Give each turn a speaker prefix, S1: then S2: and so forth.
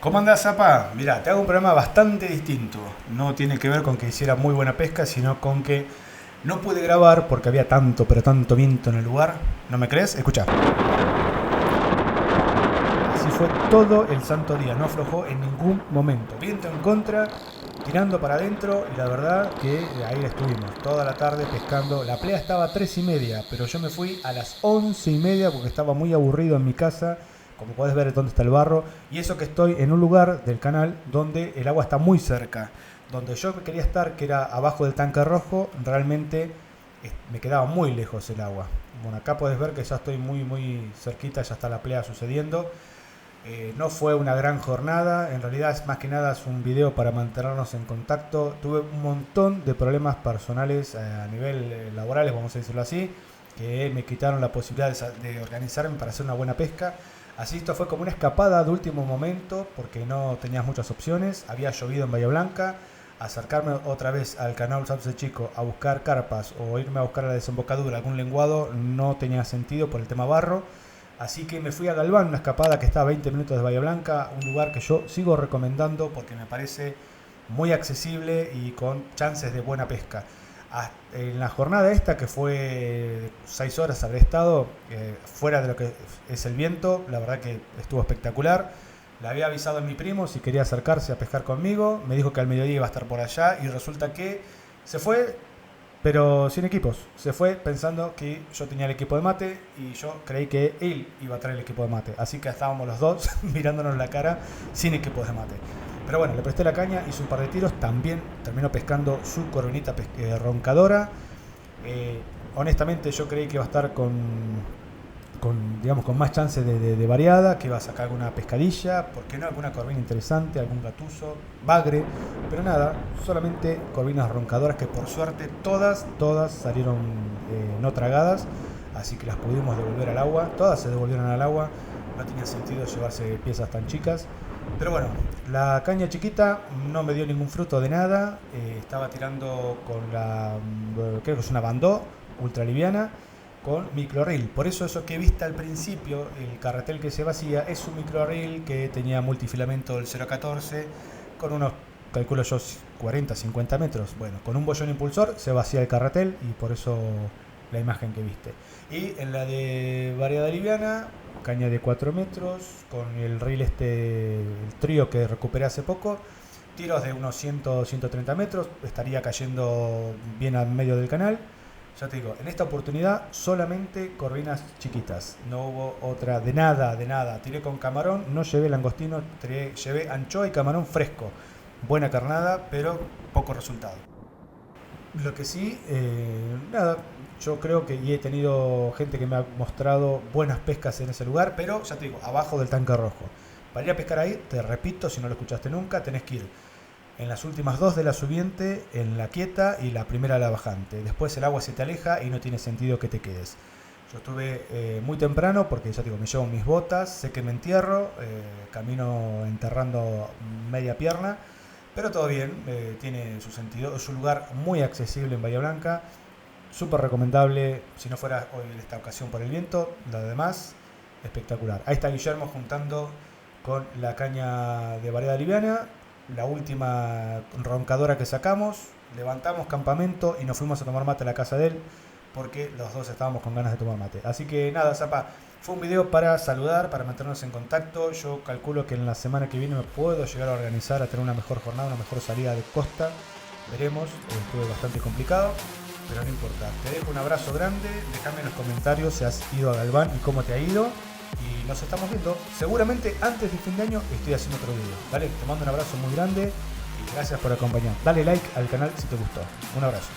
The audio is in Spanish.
S1: ¿Cómo andás, Zapa? Mirá, te hago un programa bastante distinto. No tiene que ver con que hiciera muy buena pesca, sino con que no pude grabar porque había tanto, pero tanto viento en el lugar. ¿No me crees? Escuchá. Así fue todo el santo día, no aflojó en ningún momento. Viento en contra, tirando para adentro, y la verdad que ahí estuvimos toda la tarde pescando. La playa estaba a 3:30, pero yo me fui a las 11:30 porque estaba muy aburrido en mi casa. Como podés ver, dónde está el barro. Y eso que estoy en un lugar del canal donde el agua está muy cerca. Donde yo quería estar, que era abajo del tanque rojo, realmente me quedaba muy lejos el agua. Bueno, acá podés ver que ya estoy muy cerquita, ya está la playa sucediendo. No fue una gran jornada, en realidad es más que nada es un video para mantenernos en contacto. Tuve un montón de problemas personales a nivel laborales, vamos a decirlo así, que me quitaron la posibilidad de organizarme para hacer una buena pesca. Así esto fue como una escapada de último momento porque no tenías muchas opciones. Había llovido en Bahía Blanca. Acercarme otra vez al canal Sauce Chico a buscar carpas o irme a buscar a la desembocadura algún lenguado no tenía sentido por el tema barro. Así que me fui a Galván, una escapada que está a 20 minutos de Bahía Blanca, un lugar que yo sigo recomendando porque me parece muy accesible y con chances de buena pesca. En la jornada esta, que fue 6 horas, habré estado fuera de lo que es el viento. La verdad que estuvo espectacular. Le había avisado a mi primo si quería acercarse a pescar conmigo. Me dijo que al mediodía iba a estar por allá y resulta que se fue, pero sin equipos. Se fue pensando que yo tenía el equipo de mate y yo creí que él iba a traer el equipo de mate. Así que estábamos los dos mirándonos la cara sin equipos de mate. Pero bueno, le presté la caña, hizo un par de tiros, también terminó pescando su corvinita roncadora. Honestamente yo creí que iba a estar digamos, con más chance de variada, que iba a sacar alguna pescadilla, ¿por qué no? Alguna corvina interesante, algún gatuso, bagre, pero nada, solamente corvinas roncadoras que por suerte todas salieron no tragadas, así que las pudimos devolver al agua, todas se devolvieron al agua, no tenía sentido llevarse piezas tan chicas. Pero bueno, la caña chiquita no me dio ningún fruto de nada. Estaba tirando con creo que es una bandó ultra liviana con microreel. Por eso que viste al principio, el carretel que se vacía es un microreel que tenía multifilamento del 0.14 con unos, calculo yo, 40-50 metros. Bueno, con un bollón impulsor se vacía el carretel y por eso la imagen que viste. Y en la de variedad liviana, caña de 4 metros, con el reel el trío que recuperé hace poco, tiros de unos 100-130 metros, estaría cayendo bien al medio del canal. Ya te digo, en esta oportunidad solamente corvinas chiquitas, no hubo otra de nada. Tiré con camarón, no llevé langostino, llevé anchoa y camarón fresco. Buena carnada, pero poco resultado. Lo que sí, nada, yo creo que y he tenido gente que me ha mostrado buenas pescas en ese lugar, pero ya te digo, abajo del tanque rojo. Para ir a pescar ahí, te repito, si no lo escuchaste nunca, tenés que ir en las últimas dos de la subiente, en la quieta y la primera de la bajante. Después el agua se te aleja y no tiene sentido que te quedes. Yo estuve muy temprano porque ya te digo, me llevo mis botas, sé que me entierro, camino enterrando media pierna. Pero todo bien, tiene su sentido. Es un lugar muy accesible en Bahía Blanca. Súper recomendable, si no fuera hoy en esta ocasión por el viento. Lo demás, espectacular. Ahí está Guillermo juntando con la caña de variedad liviana. La última roncadora que sacamos. Levantamos campamento y nos fuimos a tomar mate a la casa de él. Porque los dos estábamos con ganas de tomar mate. Así que nada, Zapa. Fue un video para saludar, para mantenernos en contacto. Yo calculo que en la semana que viene me puedo llegar a organizar, a tener una mejor jornada, una mejor salida de costa. Veremos, estuvo bastante complicado, pero no importa. Te dejo un abrazo grande, déjame en los comentarios si has ido a Galván y cómo te ha ido. Y nos estamos viendo. Seguramente antes de fin de año estoy haciendo otro video. Vale, te mando un abrazo muy grande y gracias por acompañar. Dale like al canal si te gustó. Un abrazo.